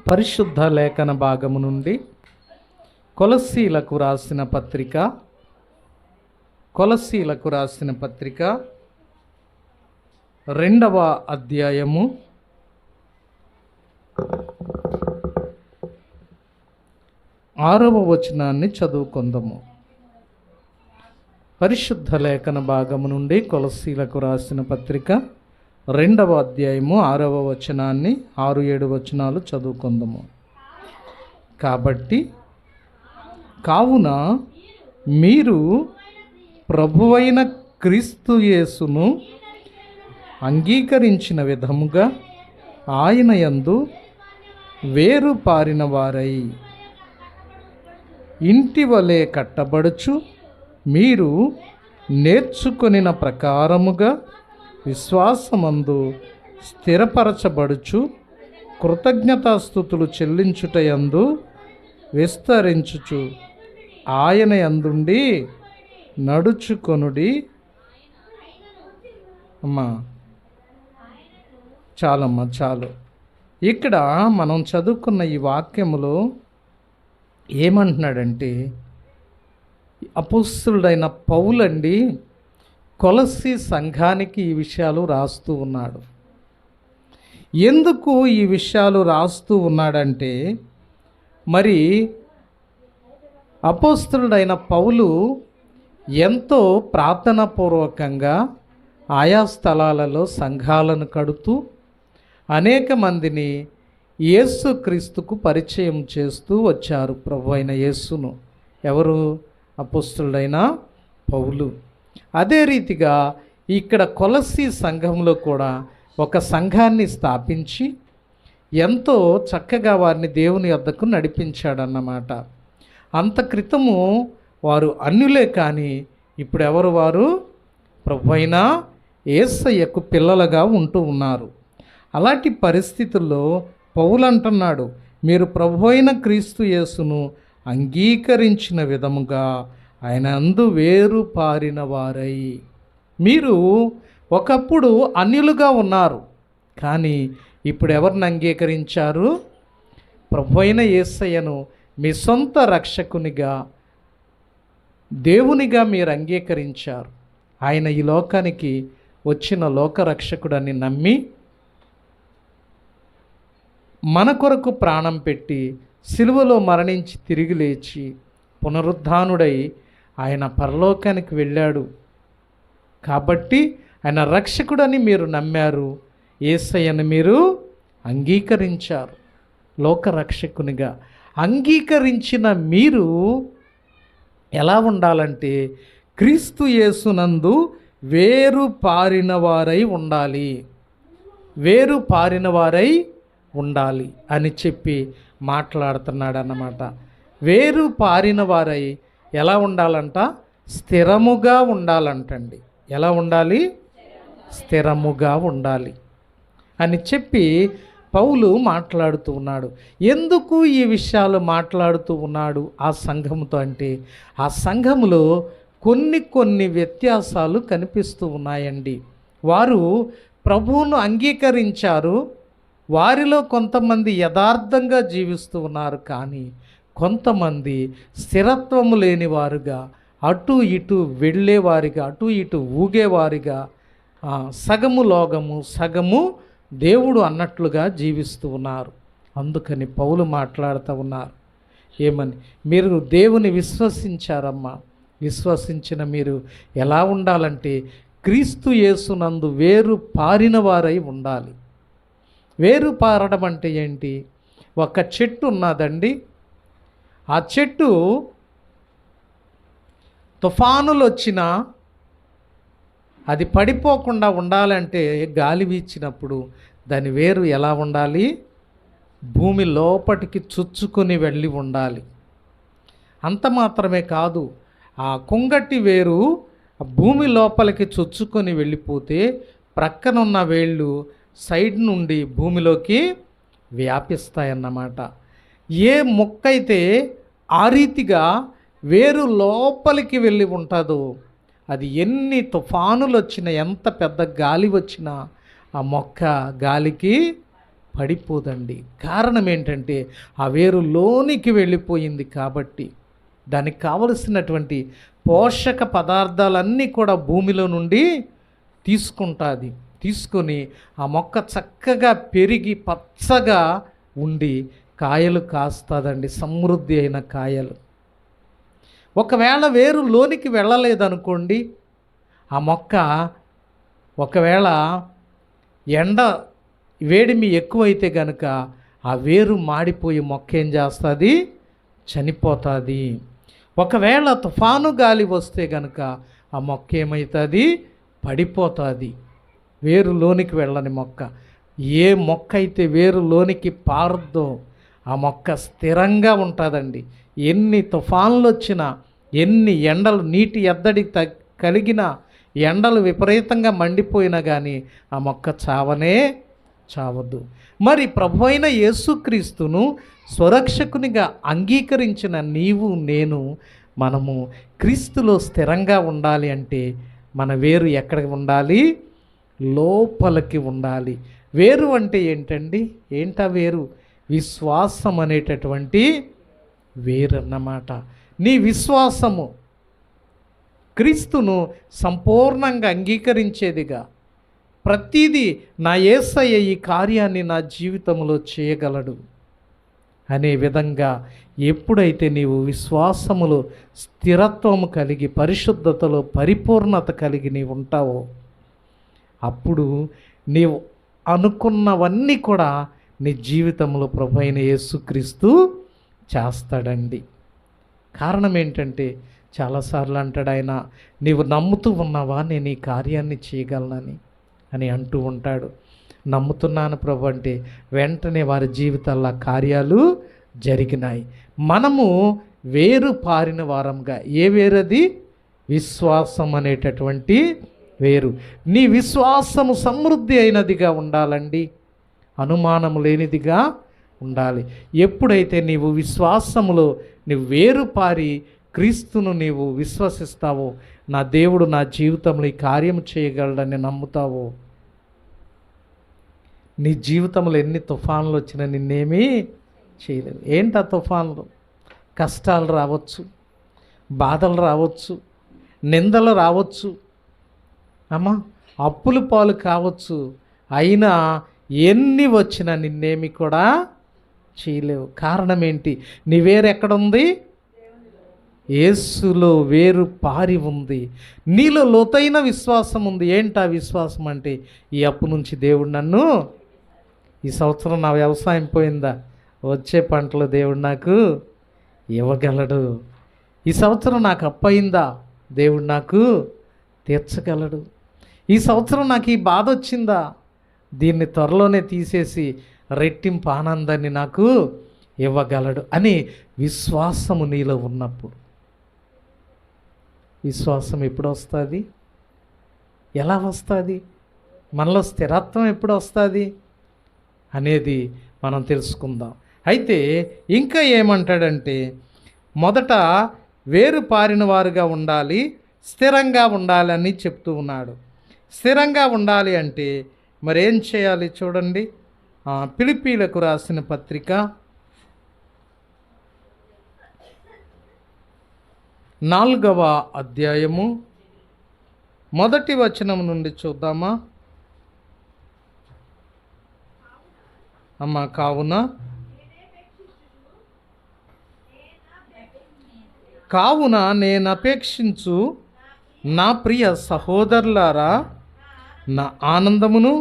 పరిశుద్ధ లేఖన భాగము నుండి కొలస్సీలకు రాసిన పత్రిక 2వ అధ్యాయము 6వ వచనాన్ని చదువుకుందాము. పరిశుద్ధ లేఖన భాగము నుండి కొలస్సీలకు రాసిన పత్రిక 2వ అధ్యాయము 6వ వచనాన్ని 6-7 వచనాలు చదువుకుందాము. కావున మీరు ప్రభువైన క్రీస్తు యేసును అంగీకరించిన విధముగా ఆయన యందు వేరు పారిన వారై ఇంటి వలె కట్టబడుచు మీరు నేర్చుకొనిన ప్రకారముగా విశ్వాసమందు స్థిరపరచబడుచు కృతజ్ఞతాస్తుతులు చెల్లించుటయందు విస్తరించుచు ఆయన యందుండి నడుచుకొనుడి. అమ్మా చాలు. ఇక్కడ మనం చదువుకున్న ఈ వాక్యములో ఏమంటున్నాడంటే, అపోస్తలుడైన పౌలండి కొలస్సీ సంఘానికి ఈ విషయాలు రాస్తూ ఉన్నాడు. ఎందుకు ఈ విషయాలు రాస్తూ ఉన్నాడంటే, మరి అపోస్తలుడైన పౌలు ఎంతో ప్రార్థనాపూర్వకంగా ఆయా స్థలాలలో సంఘాలను కడుతూ అనేక మందిని యేసుక్రీస్తుకు పరిచయం చేస్తూ వచ్చారు. ప్రభు అయిన యేసును. ఎవరు? అపోస్తలుడైన పౌలు. అదే రీతిగా ఇక్కడ కొలస్సీ సంఘంలో కూడా ఒక సంఘాన్ని స్థాపించి ఎంతో చక్కగా వారిని దేవుని వద్దకు నడిపించాడన్నమాట. అంత క్రితము వారు అన్యులే, కానీ ఇప్పుడు ఎవరు? వారు ప్రభువైన యేసయ్యకు పిల్లలుగా ఉంటూ ఉన్నారు. అలాంటి పరిస్థితుల్లో పౌలు అంటున్నాడు, మీరు ప్రభువైన క్రీస్తు యేసును అంగీకరించిన విధముగా ఆయన అందు వేరు పారిన వారై. మీరు ఒకప్పుడు అన్యులుగా ఉన్నారు, కానీ ఇప్పుడు ఎవరిని అంగీకరించారు? ప్రభువైన యేసయ్యను మీ సొంత రక్షకునిగా, దేవునిగా మీరు అంగీకరించారు. ఆయన ఈ లోకానికి వచ్చిన లోకరక్షకుడని నమ్మి మన కొరకు ప్రాణం పెట్టి సిలువలో మరణించి తిరిగి లేచి పునరుద్ధానుడై ఆయన పరలోకానికి వెళ్ళాడు. కాబట్టి ఆయన రక్షకుడని మీరు నమ్మారు, యేసయ్యను మీరు అంగీకరించారు. లోకరక్షకునిగా అంగీకరించిన మీరు ఎలా ఉండాలంటే, క్రీస్తు యేసునందు వేరు పారిన వారై ఉండాలి. వేరు పారిన వారై ఉండాలి అని చెప్పి మాట్లాడుతున్నాడు అన్నమాట. వేరు పారిన వారై ఎలా ఉండాలంట? స్థిరముగా ఉండాలంటండి. ఎలా ఉండాలి? స్థిరముగా ఉండాలి అని చెప్పి పౌలు మాట్లాడుతూ ఉన్నాడు. ఎందుకు ఈ విషయాలు మాట్లాడుతూ ఉన్నాడు ఆ సంఘముతో అంటే, ఆ సంఘములో కొన్ని వ్యత్యాసాలు కనిపిస్తూ ఉన్నాయండి. వారు ప్రభువును అంగీకరించారు. వారిలో కొంతమంది యథార్థంగా జీవిస్తూ ఉన్నారు, కానీ కొంతమంది స్థిరత్వము లేని వారుగా, అటు ఇటు వెళ్ళేవారిగా, అటు ఇటు ఊగేవారిగా, సగము లోకము సగము దేవుడు అన్నట్లుగా జీవిస్తూ ఉన్నారు. అందుకని పౌలు మాట్లాడుతూ ఉన్నారు. ఏమని? మీరు దేవుని విశ్వసించారమ్మా. విశ్వసించిన మీరు ఎలా ఉండాలంటే, క్రీస్తు యేసునందు వేరు పారిన వారై ఉండాలి. వేరు పారడం అంటే ఏంటి? ఒక చెట్టు ఉన్నదండి. ఆ చెట్టు తుఫానులు వచ్చినా అది పడిపోకుండా ఉండాలంటే, గాలి వీచినప్పుడు దాని వేరు ఎలా ఉండాలి? భూమి లోపటికి చొచ్చుకొని వెళ్ళి ఉండాలి. అంత మాత్రమే కాదు, ఆ కొంగటి వేరు భూమి లోపలికి చొచ్చుకొని వెళ్ళిపోతే ప్రక్కనున్న వేళ్ళు సైడ్ నుండి భూమిలోకి వ్యాపిస్తాయన్నమాట. ఏ మొక్క అయితే ఆ రీతిగా వేరు లోపలికి వెళ్ళి ఉంటుందో, అది ఎన్ని తుఫానులు వచ్చినా, ఎంత పెద్ద గాలి వచ్చినా ఆ మొక్క గాలికి పడిపోదండి. కారణం ఏంటంటే ఆ వేరు లోనికి వెళ్ళిపోయింది కాబట్టి. దానికి కావలసినటువంటి పోషక పదార్థాలన్నీ కూడా భూమిలో నుండి తీసుకుంటుంది. తీసుకొని ఆ మొక్క చక్కగా పెరిగి పచ్చగా ఉండి కాయలు కాస్తుందండి, సమృద్ధి అయిన కాయలు. ఒకవేళ వేరు లోనికి వెళ్ళలేదనుకోండి, ఆ మొక్క ఒకవేళ ఎండ వేడిమి ఎక్కువైతే కనుక ఆ వేరు మాడిపోయి మొక్క ఏం చేస్తుంది, చనిపోతుంది. ఒకవేళ తుఫాను గాలి వస్తే కనుక ఆ మొక్క ఏమవుతుంది, పడిపోతుంది. వేరు లోనికి వెళ్ళని మొక్క. ఏ మొక్క అయితే వేరు లోనికి పారద్దో ఆ మొక్క స్థిరంగా ఉంటుందండి. ఎన్ని తుఫాన్లు వచ్చినా, ఎన్ని ఎండలు, నీటి ఎద్దడి కలిగిన ఎండలు విపరీతంగా మండిపోయినా కానీ ఆ మొక్క చావనే చావద్దు. మరి ప్రభు అయిన యేసుక్రీస్తును స్వరక్షకునిగా అంగీకరించిన నీవు నేను మనము క్రీస్తులో స్థిరంగా ఉండాలి అంటే మన వేరు ఎక్కడికి ఉండాలి, లోపలికి ఉండాలి. వేరు అంటే ఏంటండి? ఏంటా వేరు? విశ్వాసం అనేటటువంటి వేరు అన్నమాట. నీ విశ్వాసము క్రీస్తును సంపూర్ణంగా అంగీకరించేదిగా, ప్రతిదీ నా యేసయ్య ఈ కార్యాన్ని నా జీవితంలో చేయగలడు అనే విధంగా ఎప్పుడైతే నీవు విశ్వాసములో స్థిరత్వము కలిగి పరిశుద్ధతలో పరిపూర్ణత కలిగి నీవు ఉంటావో అప్పుడు నీవు అనుకున్నవన్నీ కూడా నీ జీవితంలో ప్రభు అయిన యేసుక్రీస్తు చేస్తాడండి. కారణం ఏంటంటే చాలాసార్లు అంటాడు ఆయన, నీవు నమ్ముతూ ఉన్నావా నేను ఈ కార్యాన్ని చేయగలనని అని అంటూ ఉంటాడు. నమ్ముతున్నాను ప్రభు అంటే వెంటనే వారి జీవితాల్లో కార్యాలు జరిగినాయి. మనము వేరు పారిన వారంగా, ఏ వేరది? విశ్వాసం అనేటటువంటి వేరు. నీ విశ్వాసము సమృద్ధి అయినదిగా ఉండాలండి, అనుమానము లేనిదిగా ఉండాలి. ఎప్పుడైతే నీవు విశ్వాసములో నీవు వేరు పారి క్రీస్తును నీవు విశ్వసిస్తావో, నా దేవుడు నా జీవితంలో ఈ కార్యం చేయగలడని నమ్ముతావో, నీ జీవితంలో ఎన్ని తుఫాన్లు వచ్చినా నిన్నేమీ చేయలేదు. ఏంటి ఆ తుఫాన్లు? కష్టాలు రావచ్చు, బాధలు రావచ్చు, నిందలు రావచ్చు, అమ్మా అప్పుల పాలు కావచ్చు. అయినా ఎన్ని వచ్చినా నిన్నేమి కూడా చేయలేవు. కారణం ఏంటి? నీ వేరు ఎక్కడుంది? యేసులో వేరు పారి ఉంది. నీలో లోతైన విశ్వాసం ఉంది. ఏంటా విశ్వాసం అంటే, ఈ అప్పు నుంచి దేవుడు నన్ను, ఈ సంవత్సరం నా వ్యవసాయం పోయిందా, వచ్చే పంటలు దేవుడు నాకు ఇవ్వగలడు. ఈ సంవత్సరం నాకు అప్పు అయిందా, దేవుడు నాకు తీర్చగలడు. ఈ సంవత్సరం నాకు ఈ బాధ వచ్చిందా, దీన్ని త్వరలోనే తీసేసి రెట్టింపు ఆనందాన్ని నాకు ఇవ్వగలడు అని విశ్వాసము నీలో ఉన్నప్పుడు, విశ్వాసం ఎప్పుడు వస్తుంది? ఎలా వస్తుంది? మనలో స్థిరత్వం ఎప్పుడు వస్తుంది అనేది మనం తెలుసుకుందాం. అయితే ఇంకా ఏమంటాడంటే, మొదట వేరు పారిన వారుగా ఉండాలి, స్థిరంగా ఉండాలని చెప్తూ ఉన్నాడు. స్థిరంగా ఉండాలి అంటే మరేం చేయాలి చూడండి. ఫిలిప్పీలకు రాసిన పత్రిక 4వ అధ్యాయము 1వ వచనం నుండి చూద్దామా అమ్మా? కావున నేను అపేక్షించు నా ప్రియ సహోదరులారా, నా ఆనందమును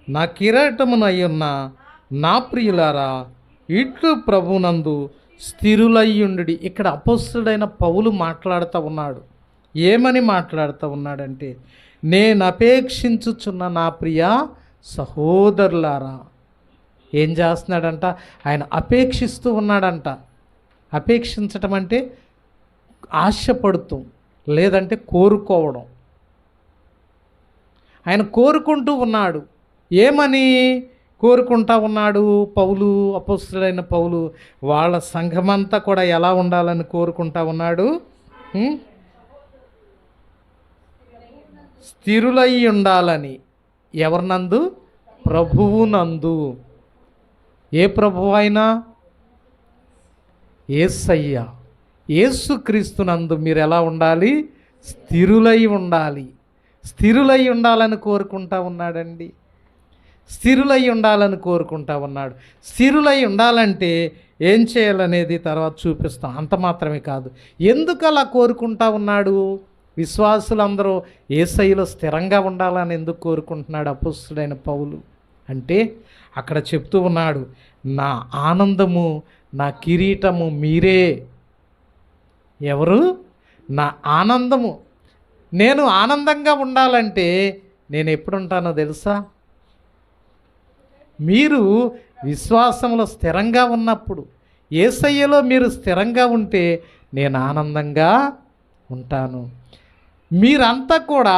నా కిరీటమునయ్యున్న నా ప్రియులారా, ఇట్లు ప్రభునందు స్థిరులయ్యుండి. ఇక్కడ అపోస్తలుడైన పౌలు మాట్లాడుతూ ఉన్నాడు. ఏమని మాట్లాడుతూ ఉన్నాడంటే, నేను అపేక్షించుచున్న నా ప్రియ సహోదరులారా. ఏం చేస్తున్నాడంట? ఆయన అపేక్షిస్తూ ఉన్నాడంట. అపేక్షించటం అంటే ఆశపడుతూ, లేదంటే కోరుకోవడం. ఆయన కోరుకుంటూ ఉన్నాడు. ఏమని కోరుకుంటా ఉన్నాడు పౌలు? అపోస్తలుడైన పౌలు వాళ్ళ సంఘమంతా కూడా ఎలా ఉండాలని కోరుకుంటా ఉన్నాడు? స్థిరులై ఉండాలని. ఎవరినందు? ప్రభువునందు. ఏ ప్రభువు అయినా? యేసయ్య, యేసుక్రీస్తునందు మీరు ఎలా ఉండాలి? స్థిరులై ఉండాలి. స్థిరులై ఉండాలని కోరుకుంటా ఉన్నాడండి. స్థిరులై ఉండాలని కోరుకుంటా ఉన్నాడు. స్థిరులై ఉండాలంటే ఏం చేయాలనేది తర్వాత చూపిస్తాం. అంత మాత్రమే కాదు, ఎందుకు అలా కోరుకుంటా ఉన్నాడు? విశ్వాసులందరూ యేసయ్యలో స్థిరంగా ఉండాలని ఎందుకు కోరుకుంటున్నాడు అపొస్తలుడైన పౌలు అంటే, అక్కడ చెప్తూ ఉన్నాడు, నా ఆనందము, నా కిరీటము మీరే. ఎవరు? నా ఆనందము. నేను ఆనందంగా ఉండాలంటే నేను ఎప్పుడు ఉంటానో తెలుసా? మీరు విశ్వాసంలో స్థిరంగా ఉన్నప్పుడు, యేసయ్యలో మీరు స్థిరంగా ఉంటే నేను ఆనందంగా ఉంటాను. మీరంతా కూడా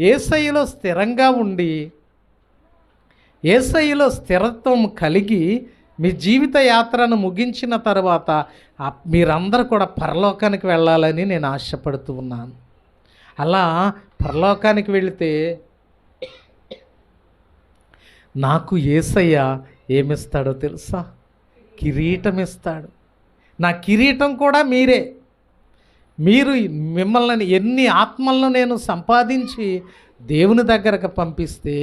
యేసయ్యలో స్థిరంగా ఉండి, యేసయ్యలో స్థిరత్వం కలిగి మీ జీవిత యాత్రను ముగించిన తర్వాత మీరందరూ కూడా పరలోకానికి వెళ్ళాలని నేను ఆశపడుతూ ఉన్నాను. అలా పరలోకానికి వెళితే నాకు యేసయ్య ఏమిస్తాడో తెలుసా? కిరీటం ఇస్తాడు. నా కిరీటం కూడా మీరే. మీరు మిమ్మల్ని ఎన్ని ఆత్మలను నేను సంపాదించి దేవుని దగ్గరకు పంపిస్తే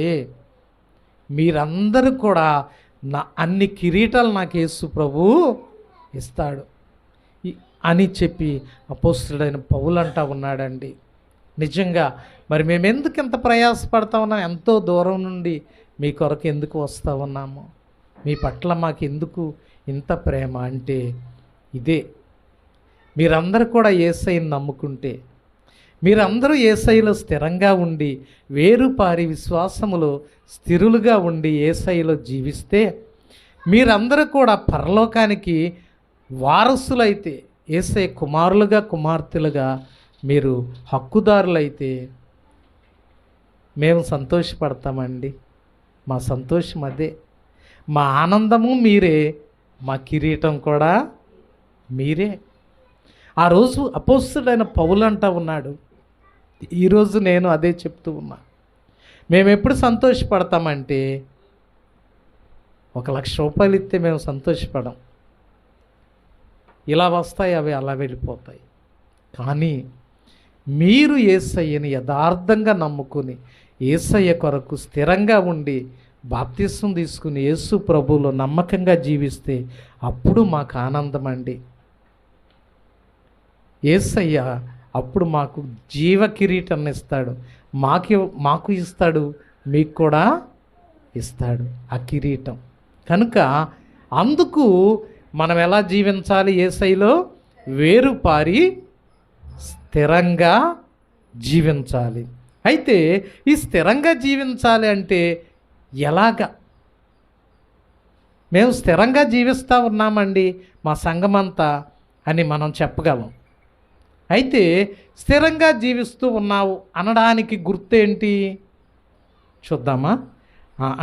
మీరందరూ కూడా నా అన్ని కిరీటాలు నాకు యేసు ప్రభువు ఇస్తాడు అని చెప్పి అపొస్తలుడైన పౌలు అంటా ఉన్నాడండి. నిజంగా మరి మేము ఎందుకు ఇంత ప్రయాసపడతా ఉన్నాం? ఎంతో దూరం నుండి మీ కొరకు ఎందుకు వస్తూ ఉన్నాము? మీ పట్ల మాకు ఎందుకు ఇంత ప్రేమ అంటే ఇదే. మీరందరూ కూడా యేసయ్యను నమ్ముకుంటే, మీరందరూ యేసయ్యలో స్థిరంగా ఉండి వేరుపారి విశ్వాసములో స్థిరులుగా ఉండి యేసయ్యలో జీవిస్తే మీరందరూ కూడా పరలోకానికి వారసులైతే, యేసయ్య కుమారులుగా కుమార్తెలుగా మీరు హక్కుదారులైతే మేము సంతోషపడతామండి. మా సంతోషం అదే. మా ఆనందము మీరే, మా కిరీటం కూడా మీరే. ఆ రోజు అపొస్తలుడైన పౌలు అంటా ఉన్నాడు, ఈరోజు నేను అదే చెప్తూ ఉన్నా. మేము ఎప్పుడు సంతోషపడతామంటే, 1,00,000 రూపాయలు ఇస్తే మేము సంతోషపడం. ఇలా వస్తాయి, అవి అలా వెళ్ళిపోతాయి. కానీ మీరు యేసయ్యని యథార్థంగా నమ్ముకుని యేసయ్య కొరకు స్థిరంగా ఉండి బాప్తిస్మం తీసుకుని యేసు ప్రభువులో నమ్మకంగా జీవిస్తే అప్పుడు మాకు ఆనందం అండి. యేసయ్య అప్పుడు మాకు జీవ కిరీటాన్ని ఇస్తాడు. మాకు ఇస్తాడు, మీకు కూడా ఇస్తాడు ఆ కిరీటం. కనుక అందుకు మనం ఎలా జీవించాలి? యేసయ్యలో వేరుపారి స్థిరంగా జీవించాలి. అయితే ఈ స్థిరంగా జీవించాలి అంటే ఎలాగా? మేము స్థిరంగా జీవిస్తూ ఉన్నామండి మా సంఘమంతా అని మనం చెప్పగలం. అయితే స్థిరంగా జీవిస్తూ ఉన్నావు అనడానికి గుర్తేంటి చూద్దామా?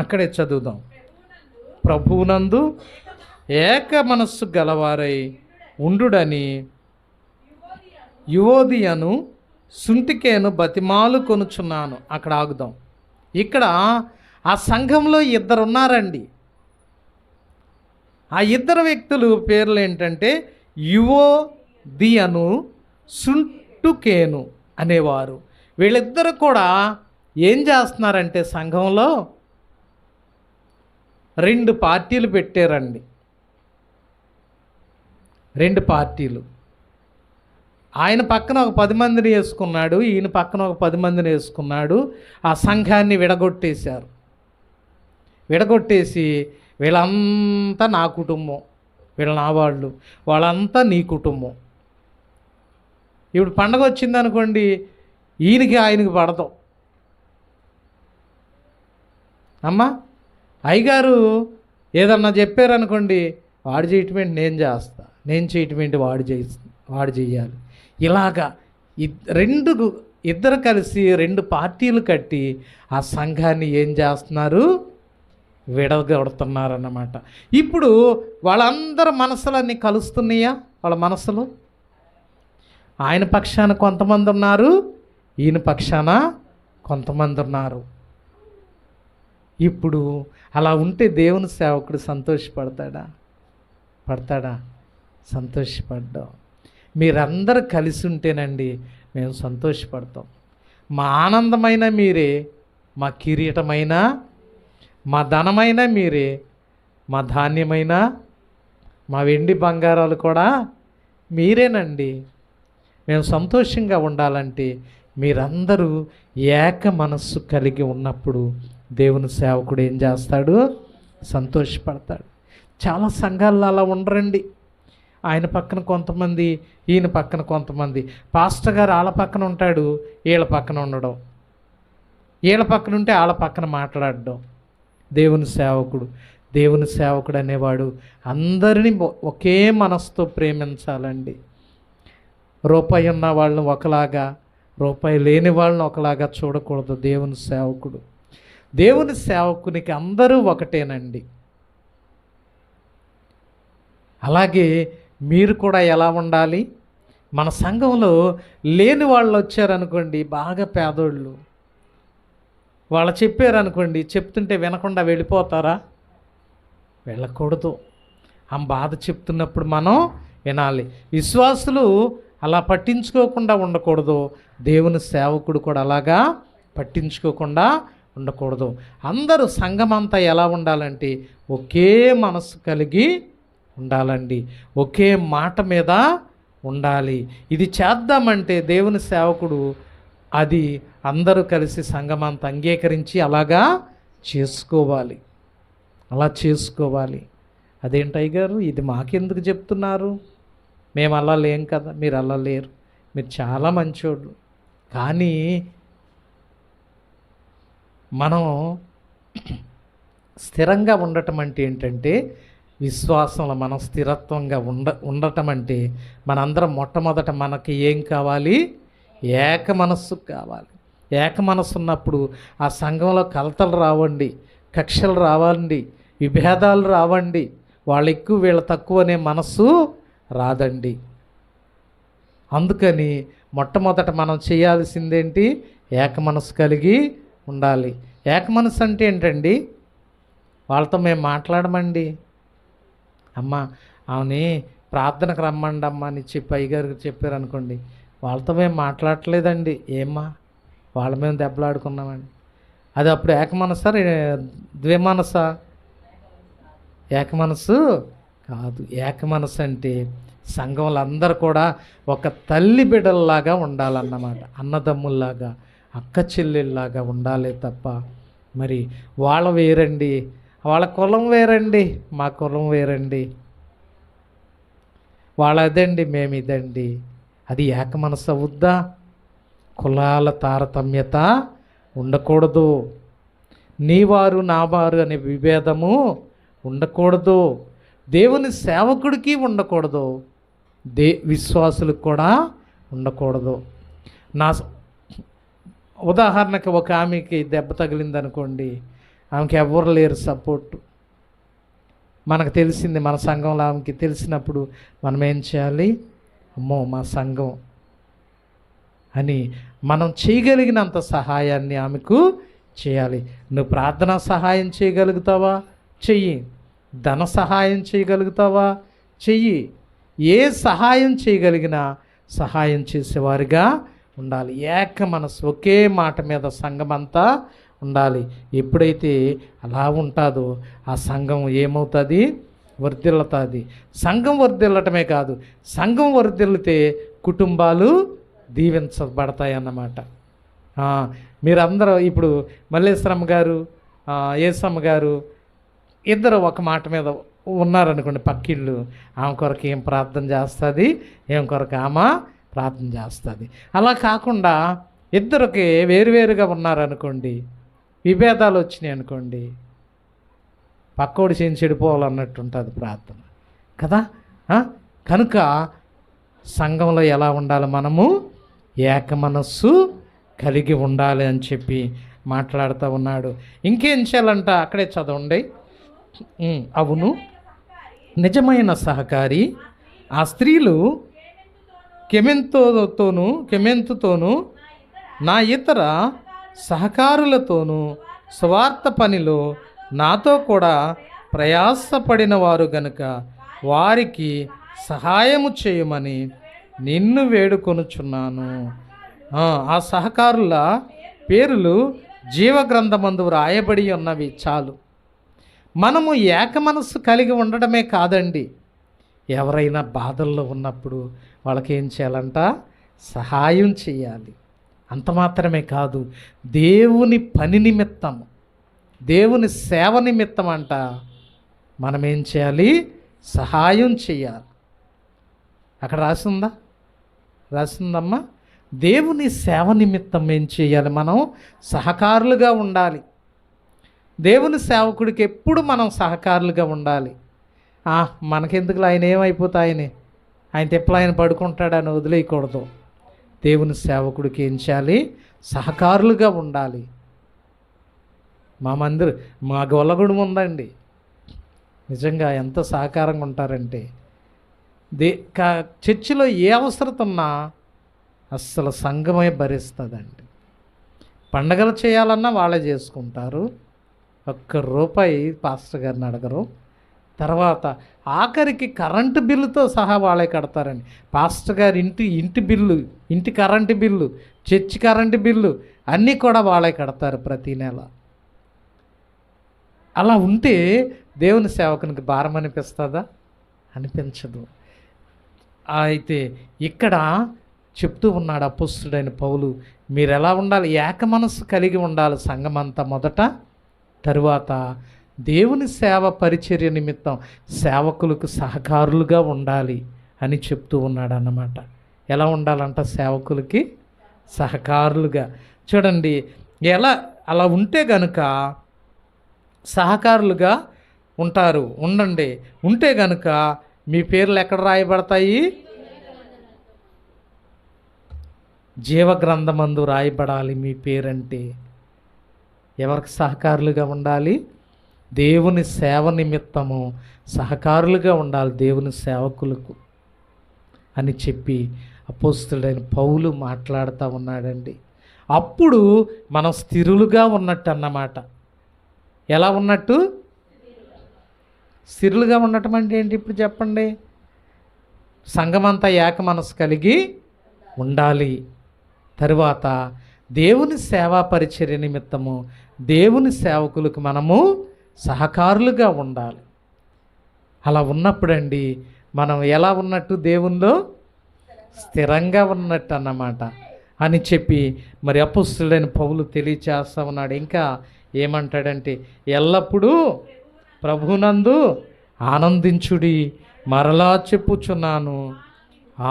అక్కడే చదువుదాం. ప్రభువునందు ఏక మనస్సు గలవారై ఉండుడని యువోదియను సుంటికేను బతిమాలు కొనుచున్నాను. అక్కడ ఆగుదాం. ఇక్కడ ఆ సంఘంలో 2 ఉన్నారండి. ఆ 2 వ్యక్తులు పేర్లు ఏంటంటే యువోదియను, సుంటుకేను అనేవారు. వీళ్ళిద్దరు కూడా ఏం చేస్తున్నారంటే సంఘంలో 2 పార్టీలు పెట్టారండి. 2 పార్టీలు. ఆయన పక్కన ఒక 10 మందిని వేసుకున్నాడు, ఈయన పక్కన ఒక 10 మందిని వేసుకున్నాడు. ఆ సంఘాన్ని విడగొట్టేశారు. విడగొట్టేసి వీళ్ళంతా నా కుటుంబం, వీళ్ళ నా వాళ్ళు, వాళ్ళంతా నీ కుటుంబం. ఇప్పుడు పండగ వచ్చిందనుకోండి, ఈయనకి ఆయనకి పడతాం. అమ్మా అయ్యగారు ఏదన్నా చెప్పారనుకోండి, వాడు చేయటమేంటి నేను చేస్తా, నేను చేయటమేంటి వాడు చేయాలి. ఇలాగా ఇద్దరు కలిసి 2 పార్టీలు కట్టి ఆ సంఘాన్ని ఏం చేస్తున్నారు? విడగొడుతున్నారన్నమాట. ఇప్పుడు వాళ్ళందరూ మనసులన్నీ కలుస్తున్నాయా? వాళ్ళ మనసులు ఆయన పక్షాన కొంతమంది ఉన్నారు, ఈయన పక్షాన కొంతమంది ఉన్నారు. ఇప్పుడు అలా ఉంటే దేవుని సేవకుడు సంతోషపడతాడా? పడతాడా? సంతోషపడ్డాం. మీరందరూ కలిసి ఉంటేనండి మేము సంతోషపడతాం. మా ఆనందమైన మీరే, మా కిరీటమైన, మా ధనమైన మీరే, మా ధాన్యమైన, మా వెండి బంగారాలు కూడా మీరేనండి. మేము సంతోషంగా ఉండాలంటే మీరందరూ ఏక మనస్సు కలిగి ఉన్నప్పుడు దేవుని సేవకుడు ఏం చేస్తాడు? సంతోషపడతాడు. చాలా సంఘాల్లో అలా ఉండరండి. ఆయన పక్కన కొంతమంది, ఈయన పక్కన కొంతమంది. పాస్టర్ గారు వాళ్ళ పక్కన ఉంటాడు, వీళ్ళ పక్కన ఉండడం, వీళ్ళ పక్కన ఉంటే వాళ్ళ పక్కన మాట్లాడడం. దేవుని సేవకుడు అనేవాడు అందరినీ ఒకే మనసుతో ప్రేమించాలండి. రూపాయి ఉన్న వాళ్ళని ఒకలాగా, రూపాయి లేని వాళ్ళని ఒకలాగా చూడకూడదు. దేవుని సేవకునికి అందరూ ఒకటేనండి. అలాగే మీరు కూడా ఎలా ఉండాలి? మన సంఘంలో లేని వాళ్ళు వచ్చారనుకోండి, బాగా పేదోళ్ళు, వాళ్ళు చెప్పారనుకోండి, చెప్తుంటే వినకుండా వెళ్ళిపోతారా? వెళ్ళకూడదు. ఆ బాధ చెప్తున్నప్పుడు మనం వినాలి. విశ్వాసులు అలా పట్టించుకోకుండా ఉండకూడదు. దేవుని సేవకుడు కూడా అలాగా పట్టించుకోకుండా ఉండకూడదు. అందరూ సంఘమంతా ఎలా ఉండాలంటే ఒకే మనసు కలిగి ఉండాలండి. ఒకే మాట మీద ఉండాలి. ఇది చేద్దామంటే దేవుని సేవకుడు అది అందరూ కలిసి సంఘమంతా అంగీకరించి అలాగా చేసుకోవాలి. అలా చేసుకోవాలి. అదేంటయ్య గారు ఇది మాకెందుకు చెప్తున్నారు? మేము అలా లేం కదా. మీరు అలా లేరు, మీరు చాలా మంచోళ్ళు. కానీ మనం స్థిరంగా ఉండటం అంటే ఏంటంటే, విశ్వాసంలో మనం స్థిరత్వంగా ఉండటం అంటే మనందరం మొట్టమొదట మనకి ఏం కావాలి? ఏక మనస్సు కావాలి. ఏక మనస్సు ఉన్నప్పుడు ఆ సంఘంలో కలతలు రావండి, కక్షలు రావండి, విభేదాలు రావండి, వాళ్ళు ఎక్కువ వీళ్ళ తక్కువ అనే మనస్సు రాదండి. అందుకని మొట్టమొదట మనం చేయాల్సిందేంటి? ఏక మనస్సు కలిగి ఉండాలి. ఏక మనస్సు అంటే ఏంటండి? వాళ్ళతో మేము మాట్లాడమండి. అమ్మ ఆమెని ప్రార్థనకు రమ్మండి అమ్మ అని చెప్పి అయ్యగారికి చెప్పారనుకోండి, వాళ్ళతో మేము మాట్లాడట్లేదండి. ఏమ్మా వాళ్ళ మేము దెబ్బలాడుకున్నామండి. అది అప్పుడు ఏక మనసా ద్విమనసా? ఏక మనసు కాదు. ఏక మనసు అంటే సంఘంలో అందరూ కూడా ఒక తల్లి బిడ్డల్లాగా ఉండాలన్నమాట. అన్నదమ్ముల్లాగా, అక్క చెల్లెల్లాగా ఉండాలి తప్ప మరి వాళ్ళ వేరండి, వాళ్ళ కులం వేరండి, మా కులం వేరండి, వాళ్ళ అదండి మేము ఇదండి, అది ఏక మనసు అవుద్దా? కులాల తారతమ్యత ఉండకూడదు. నీవారు నావారు అనే విభేదము ఉండకూడదు. దేవుని సేవకుడికి ఉండకూడదు, విశ్వాసులకు కూడా ఉండకూడదు. ఉదాహరణకి ఒక ఆమెకి దెబ్బ తగిలిందనుకోండి, ఆమెకి ఎవరు లేరు సపోర్టు. మనకు తెలిసింది, మన సంఘంలో ఆమెకి తెలిసినప్పుడు మనం ఏం చేయాలి? అమ్మో మా సంఘం అని మనం చేయగలిగినంత సహాయాన్ని ఆమెకు చేయాలి. నువ్వు ప్రార్థనా సహాయం చేయగలుగుతావా? చెయ్యి. ధన సహాయం చేయగలుగుతావా? చెయ్యి. ఏ సహాయం చేయగలిగినా సహాయం చేసేవారిగా ఉండాలి. ఏక మనసు, ఒకే మాట మీద సంఘమంతా ఉండాలి. ఎప్పుడైతే అలా ఉంటుందో ఆ సంఘం ఏమవుతుంది? వర్ధిల్లుతుంది. సంఘం వర్ధిల్లటమే కాదు, సంఘం వర్ధిల్లితే కుటుంబాలు దీవించబడతాయి అన్నమాట. మీరందరూ ఇప్పుడు మల్లేశ్వరమ్మ గారు, ఏసమ్మ గారు ఇద్దరు ఒక మాట మీద ఉన్నారనుకోండి, పక్కిళ్ళు, ఆమె కొరకు ఏం ప్రార్థన చేస్తుంది, ఏం కొరకు ఆమె ప్రార్థన చేస్తుంది. అలా కాకుండా ఇద్దరికి వేరువేరుగా ఉన్నారనుకోండి, విభేదాలు వచ్చినాయి అనుకోండి, పక్కోడి చేసి చెడిపోవాలన్నట్టు ఉంటుంది ప్రార్థన కదా. కనుక సంఘంలో ఎలా ఉండాలి? మనము ఏక మనస్సు కలిగి ఉండాలి అని చెప్పి మాట్లాడుతూ ఉన్నాడు. ఇంకేం చేయాలంట? అక్కడే చదవండి. అవును, నిజమైన సహకారి ఆ స్త్రీలు కెమెంతుతోనూ నా ఇతర సహకారులతోనూ సువార్త పనిలో నాతో కూడా ప్రయాసపడిన వారు గనుక వారికి సహాయము చేయమని నిన్ను వేడుకొనుచున్నాను. ఆ సహకారుల పేర్లు జీవగ్రంథమందు వ్రాయబడి ఉన్నవి చాలు. మనము ఏక మనస్సు కలిగి ఉండడమే కాదండి, ఎవరైనా బాధల్లో ఉన్నప్పుడు వాళ్ళకి ఏం చేయాలంట? సహాయం చేయాలి. అంత మాత్రమే కాదు, దేవుని పని నిమిత్తము, దేవుని సేవ నిమిత్తం అంట మనం ఏం చేయాలి? సహాయం చేయాలి. అక్కడ రాసిందమ్మా. దేవుని సేవ నిమిత్తం ఏం చేయాలి? మనం సహకారులుగా ఉండాలి. దేవుని సేవకుడికి ఎప్పుడు మనం సహకారులుగా ఉండాలి. మనకెందుకు ఆయన ఏమైపోతాయని, ఆయన తెప్పలు ఆయన పడుకుంటాడని వదిలేయకూడదు. దేవుని సేవకుడికి ఏం చేయాలి? సహకారులుగా ఉండాలి. మా గొల్లగుడి ఉందండి, నిజంగా ఎంత సహకారంగా ఉంటారంటే, చర్చిలో ఏ అవసరత ఉన్నా అస్సలు సంఘమే భరిస్తుందండి. పండగలు చేయాలన్నా వాళ్ళే చేసుకుంటారు, ₹1 పాస్టర్ గారిని అడగరు. తర్వాత ఆఖరికి కరెంటు బిల్లుతో సహా వాళ్ళే కడతారండి. పాస్టర్ గారి ఇంటి బిల్లు, ఇంటి current bill, church current bill అన్నీ కూడా వాళ్ళే కడతారు ప్రతీ నెల. అలా ఉంటే దేవుని సేవకునికి భారం అనిపిస్తుందా? అనిపించదు. అయితే ఇక్కడ చెప్తూ ఉన్నాడు అపొస్తలుడైన పౌలు, మీరు ఎలా ఉండాలి? ఏక మనస్సు కలిగి ఉండాలి సంఘమంతా మొదట. తరువాత దేవుని సేవ పరిచర్య నిమిత్తం సేవకులకు సహకారులుగా ఉండాలి అని చెప్తూ ఉన్నాడు అన్నమాట. ఎలా ఉండాలంట? సేవకులకి సహకారులుగా. చూడండి, అలా ఉంటే గనుక సహకారులుగా ఉంటే గనుక మీ పేర్లు ఎక్కడ రాయబడతాయి? జీవగ్రంథమందు రాయబడాలి మీ పేరంటే. ఎవరికి సహకారులుగా ఉండాలి? దేవుని సేవ నిమిత్తము సహకారులుగా ఉండాలి దేవుని సేవకులకు అని చెప్పి అపొస్తలుడైన పౌలు మాట్లాడుతూ ఉన్నాడండి. అప్పుడు మనం స్థిరులుగా ఉన్నట్టు అన్నమాట. ఎలా ఉన్నట్టు? స్థిరులుగా ఉండటం అంటే ఏంటి ఇప్పుడు చెప్పండి? సంఘమంతా ఏక మనసు కలిగి ఉండాలి. తరువాత దేవుని సేవా పరిచర్య నిమిత్తము దేవుని సేవకులకు మనము సహకారులుగా ఉండాలి. అలా ఉన్నప్పుడండి మనం ఎలా ఉన్నట్టు? దేవునిలో స్థిరంగా ఉన్నట్టు అన్నమాట అని చెప్పి మరి అపొస్తలుడైన పౌలు తెలియచేస్తా ఉన్నాడు. ఇంకా ఏమంటాడంటే, ఎల్లప్పుడూ ప్రభునందు ఆనందించుడి, మరలా చెప్పుచున్నాను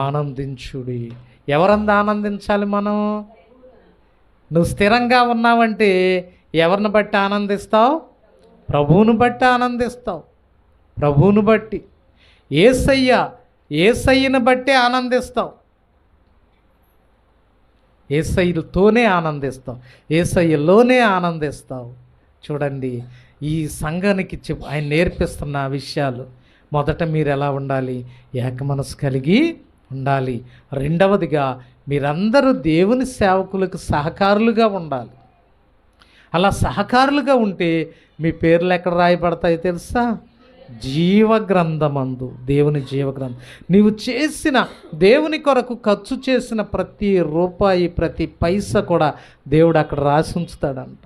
ఆనందించుడి. ఎవరందు ఆనందించాలి మనం? నువ్వు స్థిరంగా ఉన్నావంటే ఎవరిని బట్టి ఆనందిస్తావు? ప్రభువును బట్టి ఆనందిస్తావు. ప్రభువును బట్టి, యేసయ్యను బట్టి ఆనందిస్తావు. యేసయ్యతోనే ఆనందిస్తావు, యేసయ్యలోనే ఆనందిస్తావు. చూడండి, ఈ సంఘానికి ఆయన నేర్పిస్తున్న విషయాలు. మొదట మీరు ఎలా ఉండాలి? ఏక మనసు కలిగి ఉండాలి. రెండవదిగా మీరందరూ దేవుని సేవకులకు సహకారులుగా ఉండాలి. అలా సహకారులుగా ఉంటే మీ పేర్లు ఎక్కడ రాయబడతాయో తెలుసా? జీవగ్రంథమందు. దేవుని జీవగ్రంథం. నీవు చేసిన దేవుని కొరకు ఖర్చు చేసిన ప్రతి రూపాయి, ప్రతి పైసా కూడా దేవుడు అక్కడ రాసి ఉంచుతాడంట.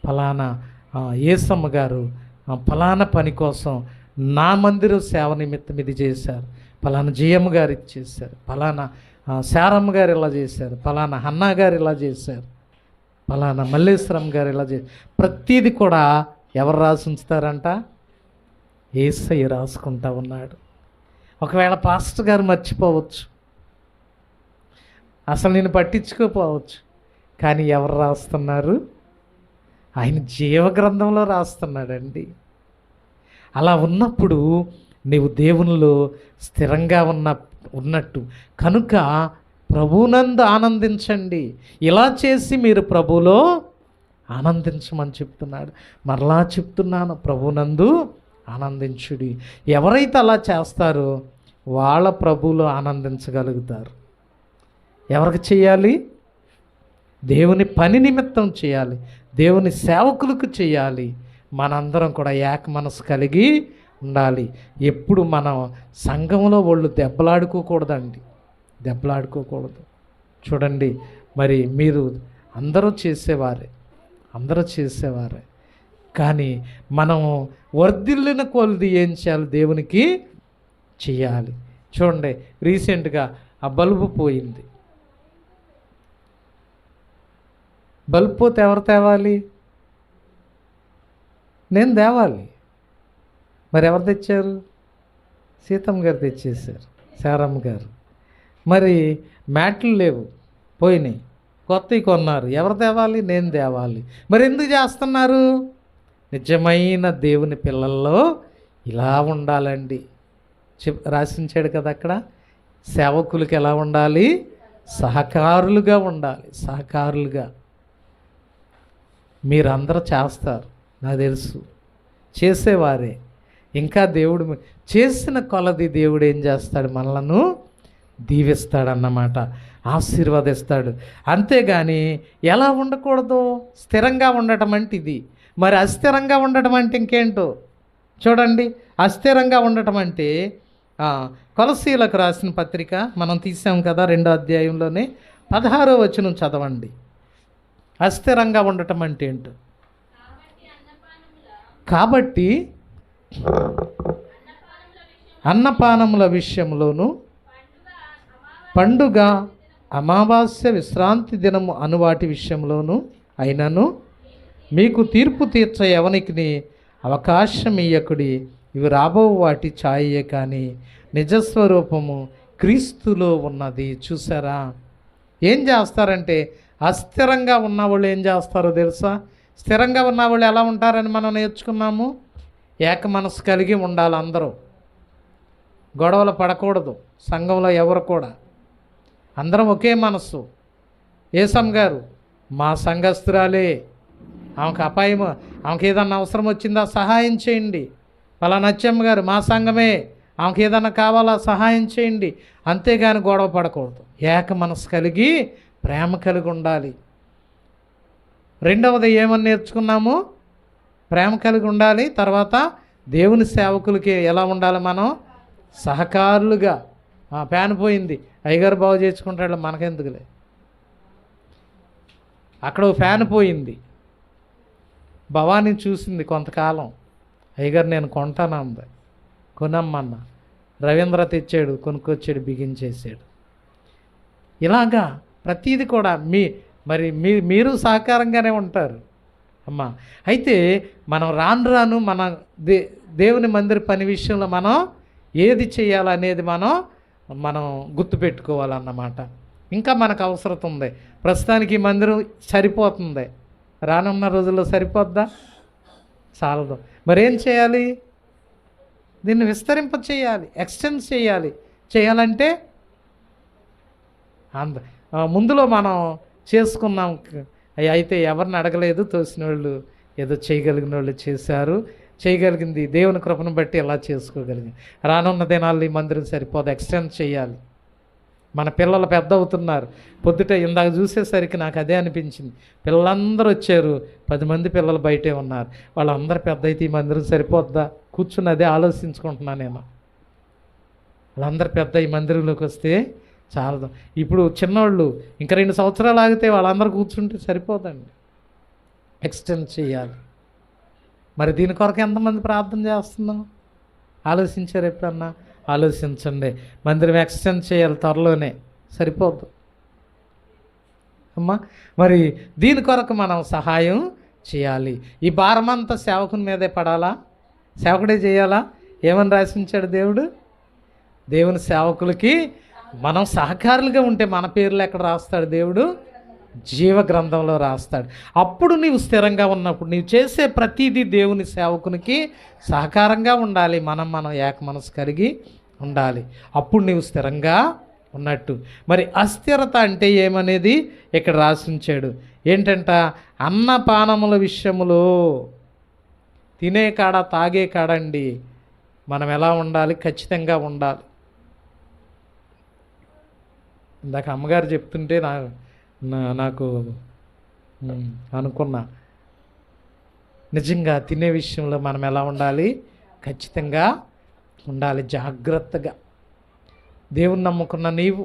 ఫలానా యేసమ్మ గారు ఫలానా పని కోసం నా మందిర సేవ నిమిత్తం ఇది చేశారు, ఫలానా జియమ్మ గారు ఇది చేశారు, ఫలానా శారమ్మ గారు ఇలా చేశారు, ఫలానా హన్నా గారు ఇలా చేశారు, ఫలానా మల్లేశ్వరమ్మ గారు ఇలా చేశారు. ప్రతీది కూడా ఎవరు రాసి ఉంచుతారంట? యేసయ్య రాసుకుంటా ఉన్నాడు. ఒకవేళ పాస్టర్ గారు మర్చిపోవచ్చు, అసలు నేను పట్టించుకోపోవచ్చు, కానీ ఎవరు రాస్తున్నారు? ఆయన జీవగ్రంథంలో రాస్తున్నాడండి. అలా ఉన్నప్పుడు నీవు దేవునిలో స్థిరంగా ఉన్నట్టు కనుక ప్రభువునందు ఆనందించండి. ఇలా చేసి మీరు ప్రభువులో ఆనందించమని చెప్తున్నాడు. మరలా చెప్తున్నాను, ప్రభువునందు ఆనందించుడి. ఎవరైతే అలా చేస్తారో వాళ్ళ ప్రభువులో ఆనందించగలుగుతారు. ఎవరికి చేయాలి? దేవుని పని నిమిత్తం చేయాలి, దేవుని సేవకులకు చేయాలి. మనందరం కూడా ఏక మనసు కలిగి ఉండాలి. ఎప్పుడు మనం సంఘంలో వాళ్ళు దెబ్బలాడుకోకూడదండి, దెబ్బలాడుకోకూడదు. చూడండి, మరి మీరు అందరూ చేసేవారే, అందరూ చేసేవారే, కానీ మనం వర్ధిల్లిన కొలది ఏం చేయాలి? దేవునికి చేయాలి. చూడండి, రీసెంట్గా ఆ బల్బు పోయింది. బల్బు పోతే ఎవరు తేవాలి? నేను తేవాలి. మరి ఎవరు తెచ్చారు? సీతమ్మ గారు తెచ్చేశారు, శారమ్మ గారు. మరి మ్యాట్లు లేవు, పోయినాయి, కొత్తవి కొన్నారు. ఎవరు తేవాలి? నేను తేవాలి. మరి ఎందుకు చేస్తున్నారు? నిజమైన దేవుని పిల్లల్లో ఇలా ఉండాలండి. రాసించాడు కదా అక్కడ, సేవకులకి ఎలా ఉండాలి? సహకారులుగా ఉండాలి, సహకారులుగా. మీరందరూ చేస్తారు, నాకు తెలుసు, చేసేవారే. ఇంకా దేవుడు చేసిన కొలది దేవుడు ఏం చేస్తాడు? మనలను దీవిస్తాడన్నమాట, ఆశీర్వదిస్తాడు. అంతేగాని ఎలా ఉండకూడదు? స్థిరంగా ఉండటం అంటే ఇది. మరి అస్థిరంగా ఉండటం అంటే ఇంకేంటో చూడండి. అస్థిరంగా ఉండటం అంటే కొలసీలకు రాసిన పత్రిక మనం తీసాం కదా, 2వ అధ్యాయంలోనే 16వ వచనం చదవండి. అస్థిరంగా ఉండటం అంటే ఏంటో. కాబట్టి అన్నపానముల విషయంలోను, పండుగ, అమావాస్య, విశ్రాంతి దినము అను వాటి విషయంలోను అయినను మీకు తీర్పు తీర్చ ఎవనికి అవకాశం ఇయ్యకుడి. ఇవి రాబో వాటి ఛాయే కానీ నిజస్వరూపము క్రీస్తులో ఉన్నది. చూసారా? ఏం చేస్తారంటే, అస్థిరంగా ఉన్నవాళ్ళు ఏం చేస్తారో తెలుసా? స్థిరంగా ఉన్నవాళ్ళు ఎలా ఉంటారని మనం నేర్చుకున్నాము. ఏక మనసు కలిగి ఉండాలి, అందరూ గొడవలు పడకూడదు. సంఘంలో ఎవరు కూడా అందరం ఒకే మనస్సు. ఏసమ్ గారు మా సంఘస్థురాలే, ఆమెకు అపాయం, ఆమెకు ఏదన్నా అవసరం వచ్చిందా సహాయం చేయండి. పలానచ్చమ్మ గారు మా సంఘమే, ఆమెకు ఏదన్నా కావాలా సహాయం చేయండి. అంతేగాని గొడవ పడకూడదు. ఏక మనసు కలిగి ప్రేమ కలిగి ఉండాలి. రెండవది ఏమని నేర్చుకున్నాము? ప్రేమ కలిగి ఉండాలి. తర్వాత దేవుని సేవకులకి ఎలా ఉండాలి? మనం సహకారులుగా. ఫ్యాన్ పోయింది, అయ్యగారు బాగు చేసుకుంటాడు, మనకెందుకులే. అక్కడ ఫ్యాన్ పోయింది, భవానీ చూసింది కొంతకాలం, అయ్యగారు నేను కొంటానంది, కొనమ్మన్న. రవీంద్ర తెచ్చాడు, కొనుక్కొచ్చాడు, బిగించేసాడు. ఇలాగా ప్రతీది కూడా మీరు సహకారంగానే ఉంటారు అమ్మా. అయితే మనం రాను రాను మన దేవుని మందిర పని విషయంలో మనం ఏది చేయాలనేది మనం గుర్తుపెట్టుకోవాలన్నమాట. ఇంకా మనకు అవసరం ఉంది. ప్రస్తుతానికి ఈ మందిరం సరిపోతుంది, రానున్న రోజుల్లో సరిపోద్దా? చాలదు. మరేం చేయాలి? దీన్ని విస్తరింప చేయాలి, ఎక్స్టెండ్ చేయాలంటే ముందులో మనం చేసుకున్నాం. అయితే ఎవరిని అడగలేదు, తోసిన వాళ్ళు ఏదో చేయగలిగిన వాళ్ళు చేశారు. చేయగలిగింది దేవుని కృపను బట్టి ఎలా చేసుకోగలిగింది. రానున్న దినాల్లో ఈ మందిరం సరిపోదు, ఎక్స్టెండ్ చేయాలి. మన పిల్లలు పెద్ద అవుతున్నారు. పొద్దుట ఇందాక చూసేసరికి నాకు అదే అనిపించింది. పిల్లలందరూ వచ్చారు, 10 మంది పిల్లలు బయటే ఉన్నారు. వాళ్ళందరూ పెద్ద అయితే ఈ మందిరం సరిపోద్దా? కూర్చుని అదే ఆలోచించుకుంటున్నాను నేను. వాళ్ళందరూ పెద్ద ఈ మందిరంలోకి వస్తే చాలదు. ఇప్పుడు చిన్నవాళ్ళు ఇంకా 2 సంవత్సరాలు ఆగితే వాళ్ళందరూ కూర్చుంటే సరిపోదండి, ఎక్స్టెండ్ చేయాలి. మరి దీని కొరకు ఎంతమంది ప్రార్థన చేస్తున్నాం? ఆలోచించారు ఎప్పుడన్నా? ఆలోచించండి. మందిరం ఎక్స్టెండ్ చేయాలి త్వరలోనే, సరిపోద్దు అమ్మా. మరి దీని కొరకు మనం సహాయం చేయాలి. ఈ భారమంతా సేవకుని మీదే పడాలా? సేవకుడే చేయాలా? ఏమని రాసించాడు దేవుడు? దేవుని సేవకులకి మనం సహకారులుగా ఉంటే మన పేర్లు ఎక్కడ రాస్తాడు దేవుడు? జీవ గ్రంథంలో రాస్తాడు. అప్పుడు నీవు స్థిరంగా ఉన్నప్పుడు నీవు చేసే ప్రతిదీ దేవుని సేవకునికి సహకారంగా ఉండాలి. మనం ఏక మనసు కలిగి ఉండాలి. అప్పుడు నీవు స్థిరంగా ఉన్నట్టు. మరి అస్థిరత అంటే ఏమనేది ఇక్కడ రాసించాడు. ఏంటంట? అన్నపానముల విషయములో, తినే కాడ తాగే కాడండి మనం ఎలా ఉండాలి? ఖచ్చితంగా ఉండాలి. ఇందాక అమ్మగారు చెప్తుంటే నాకు అనుకున్నా. నిజంగా తినే విషయంలో మనం ఎలా ఉండాలి? ఖచ్చితంగా ఉండాలి, జాగ్రత్తగా. దేవుని నమ్ముకున్న నీవు,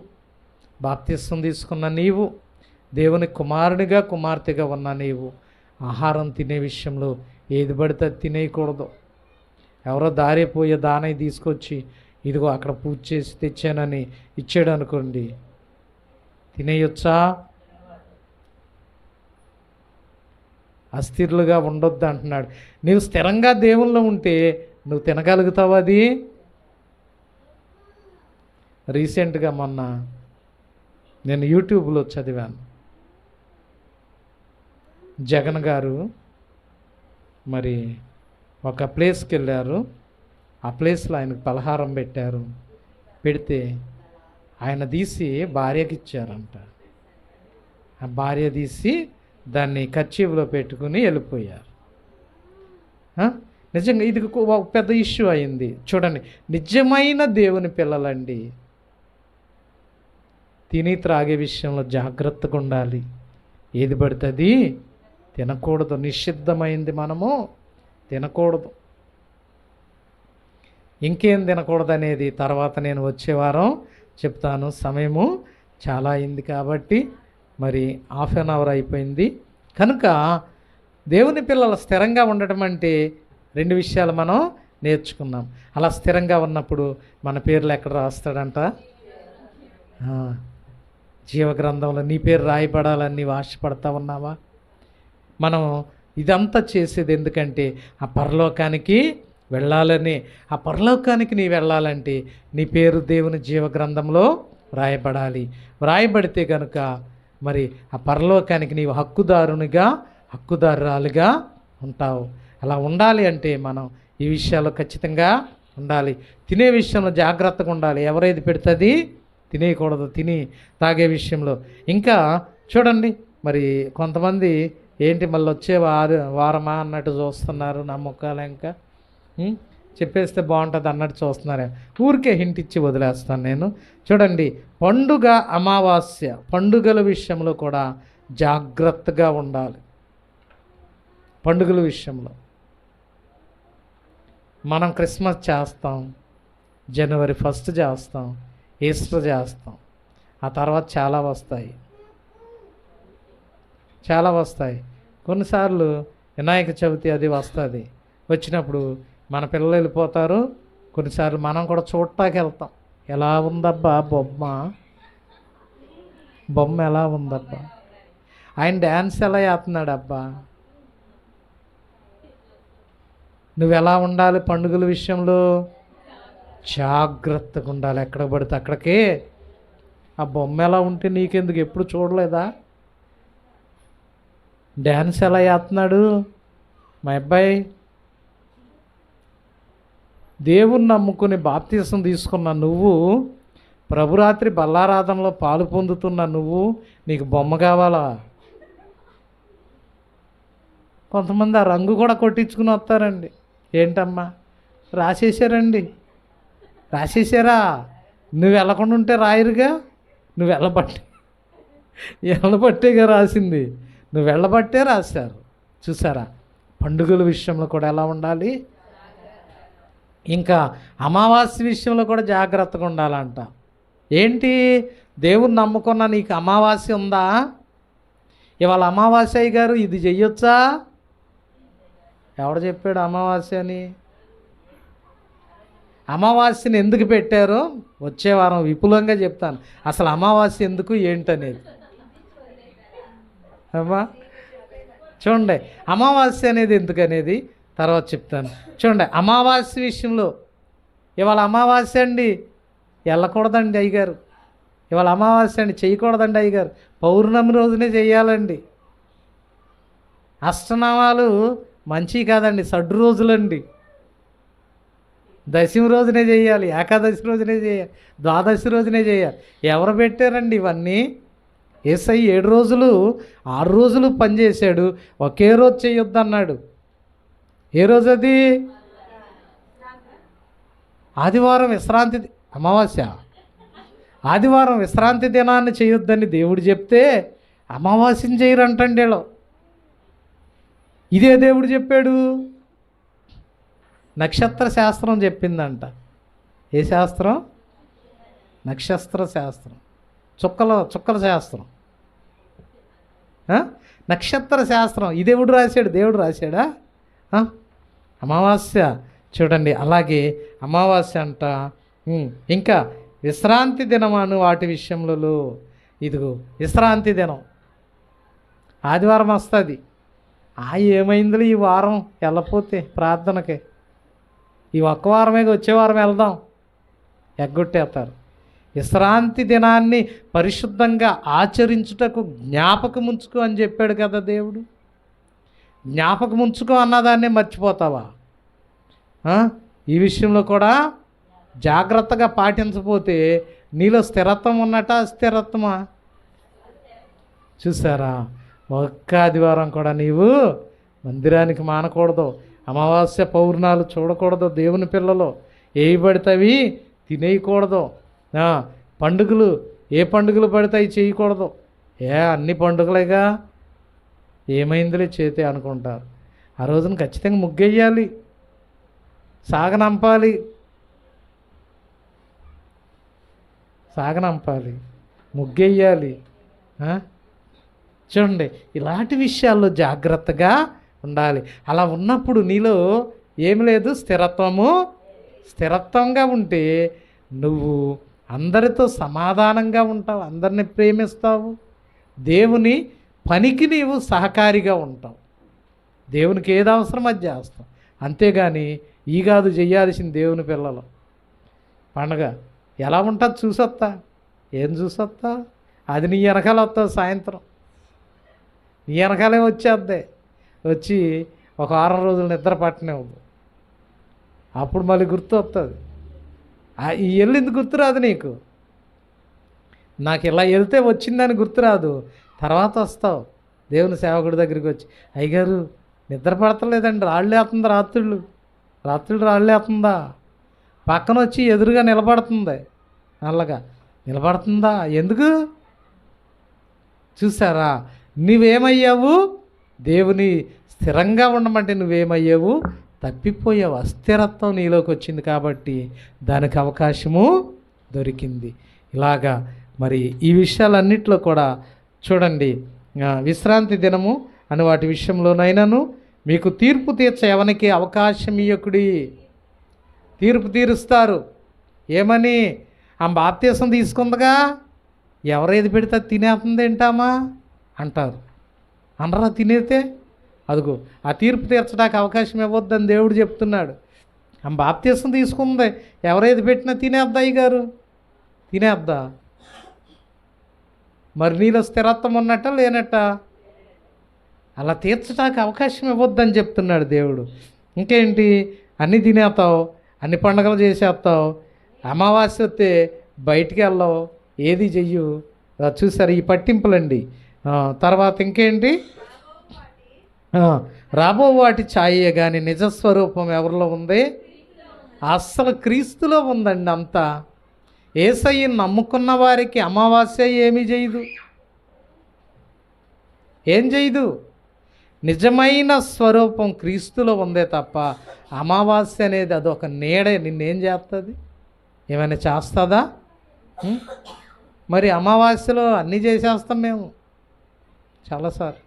బాప్తిస్వం తీసుకున్న నీవు, దేవుని కుమారునిగా కుమార్తెగా ఉన్న నీవు ఆహారం తినే విషయంలో ఏది పడితే తినేయకూడదు. ఎవరో దారిపోయే దానయ్య తీసుకొచ్చి ఇదిగో అక్కడ పూజ చేసి తెచ్చానని ఇచ్చాడు అనుకోండి, తినేయొచ్చా? అస్థిరులుగా ఉండొద్దు అంటున్నాడు. నీవు స్థిరంగా దేవుల్లో ఉంటే నువ్వు తినగలుగుతావు. అది రీసెంట్గా మొన్న నేను యూట్యూబ్లో చదివాను. జగన్ గారు మరి ఒక ప్లేస్కి వెళ్ళారు. ఆ ప్లేస్లో ఆయనకు పలహారం పెట్టారు. పెడితే ఆయన తీసి భార్యకి ఇచ్చారంట. ఆ భార్య తీసి దాన్ని కర్చీఫ్లో పెట్టుకుని వెళ్ళిపోయారు. నిజంగా ఇది ఒక పెద్ద ఇష్యూ అయింది. చూడండి, నిజమైన దేవుని పిల్లలండి తిని త్రాగే విషయంలో జాగ్రత్తగా ఉండాలి. ఏది పడుతుంది తినకూడదు. నిషిద్ధమైంది మనము తినకూడదు. ఇంకేం తినకూడదు అనేది తర్వాత నేను వచ్చే వారం చెప్తాను. సమయము చాలా అయింది కాబట్టి మరి 1/2 అవర్ అయిపోయింది. కనుక దేవుని పిల్లలు స్థిరంగా ఉండటం అంటే 2 విషయాలు మనం నేర్చుకున్నాం. అలా స్థిరంగా ఉన్నప్పుడు మన పేర్లు ఎక్కడ రాస్తాడంట? జీవగ్రంథంలో నీ పేరు రాయబడాలని నీవు ఆశపడతా ఉన్నావా? మనం ఇదంతా చేసేది ఎందుకంటే ఆ పరలోకానికి వెళ్ళాలని. ఆ పరలోకానికి నీ వెళ్ళాలంటే నీ పేరు దేవుని జీవగ్రంథంలో రాయబడాలి. వ్రాయబడితే కనుక మరి ఆ పరలోకానికి నీవు హక్కుదారురాలుగా ఉంటావు. అలా ఉండాలి అంటే మనం ఈ విషయాల్లో ఖచ్చితంగా ఉండాలి. తినే విషయంలో జాగ్రత్తగా ఉండాలి. ఎవరైతే పెడుతుంది తినేయకూడదు, తిని తాగే విషయంలో. ఇంకా చూడండి, మరి కొంతమంది ఏంటి మళ్ళీ వచ్చే వారమా అన్నట్టు చూస్తున్నారు. నా ముఖాలు ఇంకా చెప్పేస్తే బాగుంటుంది అన్నట్టు చూస్తున్నారు. ఊరికే హింట్ ఇచ్చి వదిలేస్తాను నేను. చూడండి, పండుగ అమావాస్య పండుగల విషయంలో కూడా జాగ్రత్తగా ఉండాలి. పండుగల విషయంలో మనం క్రిస్మస్ చేస్తాం, జనవరి 1 చేస్తాం, ఈస్టర్ చేస్తాం. ఆ తర్వాత చాలా వస్తాయి. కొన్నిసార్లు వినాయక చవితి అది వస్తుంది. వచ్చినప్పుడు మన పిల్లలు వెళ్ళిపోతారు. కొన్నిసార్లు మనం కూడా చూడటానికి వెళ్తాం. ఎలా ఉందబ్బా బొమ్మ ఎలా ఉందబ్బా, ఆయన డ్యాన్స్ ఎలా చేస్తున్నాడు అబ్బా. నువ్వెలా ఉండాలి పండుగల విషయంలో? జాగ్రత్తగా ఉండాలి. ఎక్కడ పడితే అక్కడికే. ఆ బొమ్మ ఎలా ఉంటే నీకెందుకు? ఎప్పుడు చూడలేదా? డ్యాన్స్ ఎలా చేస్తున్నాడు మా అబ్బాయి? దేవుణ్ణి నమ్ముకుని బాప్తిసం తీసుకున్న నువ్వు, ప్రభురాత్రి బల్లారాధనలో పాలు పొందుతున్న నువ్వు, నీకు బొమ్మ కావాలా? కొంతమంది ఆ రంగు కూడా కొట్టించుకుని వస్తారండి. ఏంటమ్మా రాసేసారా? నువ్వు వెళ్ళకుండా ఉంటే రాయరుగా. నువ్వు వెళ్ళబట్టేగా రాసింది. నువ్వు వెళ్ళబట్టే రాశారు. చూసారా? పండుగల విషయంలో కూడా ఎలా ఉండాలి? ఇంకా అమావాస్య విషయంలో కూడా జాగ్రత్తగా ఉండాలంట. ఏంటి? దేవుని నమ్ముకున్న నీకు అమావాస్య ఉందా? ఇవాళ అమావాస్య గారు ఇది చెయ్యొచ్చా? ఎవడు చెప్పాడు అమావాస్య అని? అమావాస్యని ఎందుకు పెట్టారో వచ్చే వారం విపులంగా చెప్తాను. అసలు అమావాస్య ఎందుకు ఏంటనేది. అమ్మా చూడండి, అమావాస్య అనేది ఎందుకనేది తర్వాత చెప్తాను. చూడండి, అమావాస్య విషయంలో ఇవాళ అమావాస్య అండి, వెళ్ళకూడదండి అయ్యగారు. ఇవాళ అమావాస్య అండి, చేయకూడదండి అయ్యగారు. పౌర్ణమి రోజునే చెయ్యాలండి. అష్టనామాలు మంచివి కాదండి, సడ్డు రోజులండి. దశమి రోజునే చేయాలి, ఏకాదశి రోజునే చేయాలి, ద్వాదశి రోజునే చేయాలి. ఎవరు పెట్టారండి ఇవన్నీ? యేసయ్య 7 రోజులు 6 రోజులు పనిచేశాడు, ఒకే రోజు చేయొద్దు అన్నాడు. ఏ రోజు అది? ఆదివారం విశ్రాంతి, అమావాస్య ఆదివారం విశ్రాంతి దినాన్ని చేయొద్దని దేవుడు చెప్తే అమావాస్యని చేయరంటండి. ఇదే దేవుడు చెప్పాడు. నక్షత్ర శాస్త్రం చెప్పిందంట. ఏ శాస్త్రం? నక్షత్ర శాస్త్రం, చుక్కల శాస్త్రం, నక్షత్ర శాస్త్రం. ఈ దేవుడు రాశాడు. దేవుడు రాశాడా? అమావాస్య చూడండి, అలాగే అమావాస్య అంట. ఇంకా విశ్రాంతి దినమాను వాటి విషయంలో, ఇదిగో విశ్రాంతి దినం ఆదివారం వస్తుంది. ఏమైందిలే ఈ వారం వెళ్ళపోతే ప్రార్థనకి, ఈ ఒక్క వారమే, వచ్చే వారం వెళ్దాం, ఎగ్గొట్టేస్తారు. విశ్రాంతి దినాన్ని పరిశుద్ధంగా ఆచరించుటకు జ్ఞాపకం ఉంచుకో అని చెప్పాడు కదా దేవుడు. జ్ఞాపకం ఉంచుకో అన్నదాన్నే మర్చిపోతావా? ఈ విషయంలో కూడా జాగ్రత్తగా పాటించకపోతే నీలో స్థిరత్వం ఉన్నట, అస్థిరత్వమా? చూసారా? ఒక్క ఆదివారం కూడా నీవు మందిరానికి మానకూడదు. అమావాస్య పౌర్ణాలు చూడకూడదు. దేవుని పిల్లలు ఏవి పడితే తినేయకూడదు. పండుగలు ఏ పండుగలు పడితే చేయకూడదు. అన్ని పండుగలేగా, ఏమైందిలే చేతే అనుకుంటారు. ఆ రోజున ఖచ్చితంగా ముగ్గెయ్యాలి, సాగనంపాలి, ముగ్గెయ్యాలి. చూడండి, ఇలాంటి విషయాల్లో జాగ్రత్తగా ఉండాలి. అలా ఉన్నప్పుడు నీలో ఏమి లేదు, స్థిరత్వంగా ఉంటే నువ్వు అందరితో సమాధానంగా ఉంటావు, అందరిని ప్రేమిస్తావు, దేవుని పనికి నీవు సహకారిగా ఉంటావు, దేవునికి ఏది అవసరం అది చేస్తావు. అంతేగాని ఈ కాదు చెయ్యాల్సింది. దేవుని పిల్లలు పండగ ఎలా ఉంటుంది చూసొస్తా, ఏం చూసొస్తా, అది నీ వెనకాల వస్తుంది. సాయంత్రం నీ వెనకాలే వచ్చేద్దే, వచ్చి ఒక 6 రోజులు నిద్ర పట్టనివ్వదు. అప్పుడు మళ్ళీ గుర్తు వస్తుంది. ఈ వెళ్ళింది గుర్తురాదు నీకు. నాకు ఇలా వెళ్తే వచ్చిందని గుర్తురాదు. తర్వాత వస్తావు దేవుని సేవకుడి దగ్గరికి వచ్చి, అయ్యగారు నిద్ర పడతలేదండి, రాళ్ళేస్తుంది, రాత్రులు రాళ్ళేస్తుందా? పక్కన వచ్చి ఎదురుగా నిలబడుతుంది, నల్లగా నిలబడుతుందా? ఎందుకు? చూసారా? నువ్వేమయ్యావు? దేవుని స్థిరంగా ఉండమంటే నువ్వేమయ్యావు? తప్పిపోయావు. అస్థిరత్వం నీలోకి వచ్చింది కాబట్టి దానికి అవకాశము దొరికింది. ఇలాగా మరి ఈ విషయాలన్నింటిలో కూడా చూడండి, విశ్రాంతి దినము అని వాటి విషయంలోనైనాను మీకు తీర్పు తీర్చ ఎవరికి అవకాశం ఇయ్యకుడి. తీర్పు తీరుస్తారు. ఏమని? ఆ బాప్తీసం తీసుకుందిగా, ఎవరేది పెడితే తినేస్తుంది ఏంటామా అంటారు. అనరా? తినేతే అదిగో ఆ తీర్పు తీర్చడానికి అవకాశం ఇవ్వద్దని దేవుడు చెప్తున్నాడు. ఆ బాప్తీసం తీసుకుంది, ఎవరేది పెట్టినా తినేద్దా అయ్యగారు? తినేద్దా? మరి నీలో స్థిరత్వం ఉన్నట్ట లేనట్ట? అలా తీర్చడానికి అవకాశం ఇవ్వద్దని చెప్తున్నాడు దేవుడు. ఇంకేంటి? అన్నీ తినేస్తావు, అన్ని పండుగలు చేసేస్తావు, అమావాస్య వస్తే బయటికి వెళ్ళవు, ఏది చెయ్యు. చూసారు ఈ పట్టింపులండి. తర్వాత ఇంకేంటి? రాబో వాటి ఛాయే కానీ నిజస్వరూపం ఎవరిలో ఉంది? అస్సలు క్రీస్తులో ఉందండి. అంతా యేసయ్యను నమ్ముకున్న వారికి అమావాస్య ఏమీ చేయదు, ఏం చేయదు. నిజమైన స్వరూపం క్రీస్తులో ఉందే తప్ప అమావాస్య అనేది అదొక నీడే. నిన్నేం చేస్తుంది? ఏమైనా చేస్తుందా? మరి అమావాస్యలో అన్నీ చేసేస్తాం మేము చాలాసార్లు.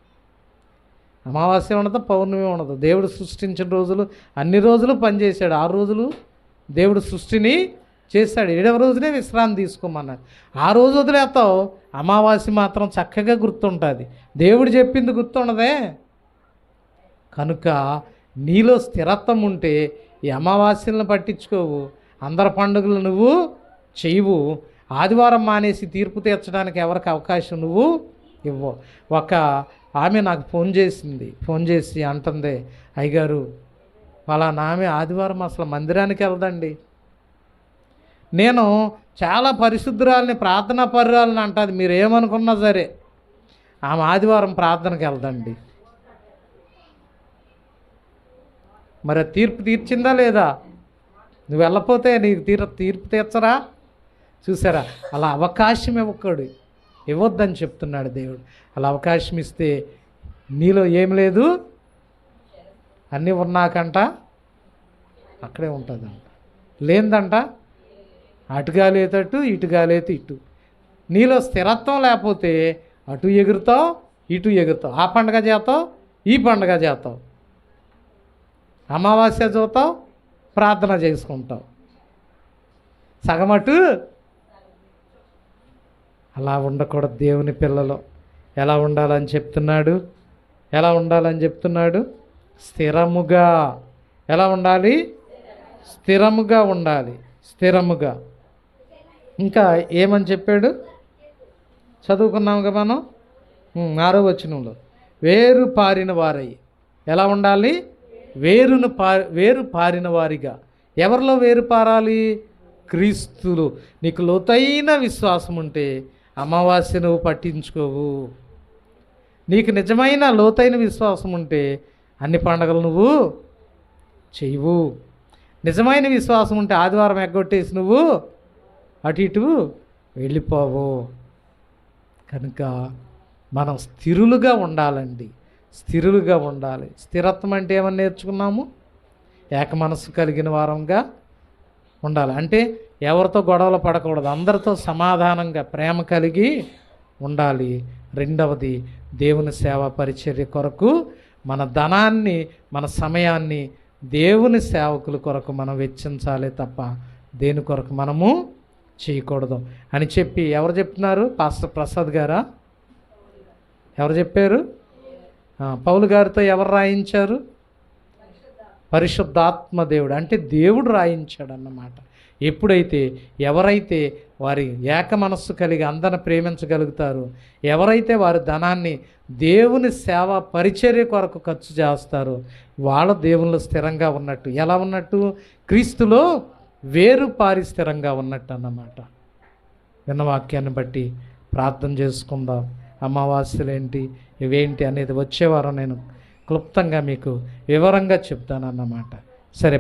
అమావాస్య ఉండదు, పౌర్ణమి ఉండదు. దేవుడు సృష్టించిన రోజులు అన్ని రోజులు పనిచేశాడు. 6 రోజులు దేవుడు సృష్టిని చేశాడు. 7వ రోజునే విశ్రాంతి తీసుకోమన్నాడు. ఆ రోజు వదిలేస్తావు, అమావాస్య మాత్రం చక్కగా గుర్తుంటుంది. దేవుడు చెప్పింది గుర్తుండదే. కనుక నీలో స్థిరత్వం ఉంటే ఈ అమావాస్యలను పట్టించుకోవు, అందరి పండుగలు నువ్వు చెయ్యవు. ఆదివారం మానేసి తీర్పు తీర్చడానికి ఎవరికి అవకాశం నువ్వు ఇవ్వవు. ఒక ఆమె నాకు ఫోన్ చేసి అంటుంది, అయ్యగారు వాళ్ళ ఆమె ఆదివారం అసలు మందిరానికి వెళ్దండి. నేను చాలా పరిశుద్ధురాలని, ప్రార్థనా పరురాలని అంటుంది. మీరు ఏమనుకున్నా సరే ఆమె ఆదివారం ప్రార్థనకి వెళ్దండి. మరి తీర్పు తీర్చిందా లేదా? నువ్వు వెళ్ళపోతే నీకు తీర్పు తీర్చరా? చూసారా? అలా అవకాశం ఇవ్వద్దని చెప్తున్నాడు దేవుడు. అలా అవకాశం ఇస్తే నీలో ఏం లేదు, అన్నీ ఉన్నాకంట అక్కడే ఉంటుందంట, లేదంట అటుగా లేతట్టు ఇటుగా లేత ఇటు. నీలో స్థిరత్వం లేకపోతే అటు ఎగురుతావు ఇటు ఎగురుతావు, ఆ పండగ చేస్తావు ఈ పండగ చేస్తావు, అమావాస్య చూస్తావు ప్రార్థన చేసుకుంటావు, సగం అటు. అలా ఉండకూడదు. దేవుని పిల్లలు ఎలా ఉండాలని చెప్తున్నాడు? ఎలా ఉండాలని చెప్తున్నాడు? స్థిరముగా. ఎలా ఉండాలి? స్థిరముగా ఉండాలి. స్థిరముగా. ఇంకా ఏమని చెప్పాడు? చదువుకున్నాముగా మనం 6వ వచనంలో, వేరు పారిన వారై. ఎలా ఉండాలి? వేరు పారిన వారిగా. ఎవరిలో వేరు పారాలి? క్రీస్తులు. నీకు లోతైన విశ్వాసం ఉంటే అమావాస్య నువ్వు పట్టించుకోవు. నీకు నిజమైన లోతైన విశ్వాసం ఉంటే అన్ని పండగలు నువ్వు చెయ్యవు. నిజమైన విశ్వాసం ఉంటే ఆదివారం ఎగ్గొట్టేసి నువ్వు అటు ఇటు వెళ్ళిపోవు. కనుక మనం స్థిరులుగా ఉండాలండి. స్థిరులుగా ఉండాలి. స్థిరత్వం అంటే ఏమని నేర్చుకున్నాము? ఏక మనస్సు కలిగిన వారంగా ఉండాలి. అంటే ఎవరితో గొడవలు పడకూడదు, అందరితో సమాధానంగా ప్రేమ కలిగి ఉండాలి. రెండవది, దేవుని సేవా పరిచర్య కొరకు మన ధనాన్ని మన సమయాన్ని దేవుని సేవకుల కొరకు మనం వెచ్చించాలి తప్ప దేని కొరకు మనము చేయకూడదు అని చెప్పి ఎవరు చెప్తున్నారు? పాస్టర్ ప్రసాద్ గారా? ఎవరు చెప్పారు? పౌలు గారితో ఎవరు రాయించారు? పరిశుద్ధాత్మ దేవుడు. అంటే దేవుడు రాయించాడు అన్నమాట. ఎప్పుడైతే ఎవరైతే వారి ఏక మనస్సు కలిగి అందరిని ప్రేమించగలుగుతారో, ఎవరైతే వారి ధనాన్ని దేవుని సేవ పరిచర్య కొరకు ఖర్చు చేస్తారో వాళ్ళ దేవుళ్ళు స్థిరంగా ఉన్నట్టు. ఎలా ఉన్నట్టు? క్రీస్తులో వేరు పారి స్థిరంగా ఉన్నట్టు అన్నమాట. విన్న వాక్యాన్ని బట్టి ప్రార్థన చేసుకుందాం. అమావాస్యలేంటి ఇవేంటి అనేది వచ్చేవారం నేను క్లుప్తంగా మీకు వివరంగా చెప్తానన్నమాట. సరే.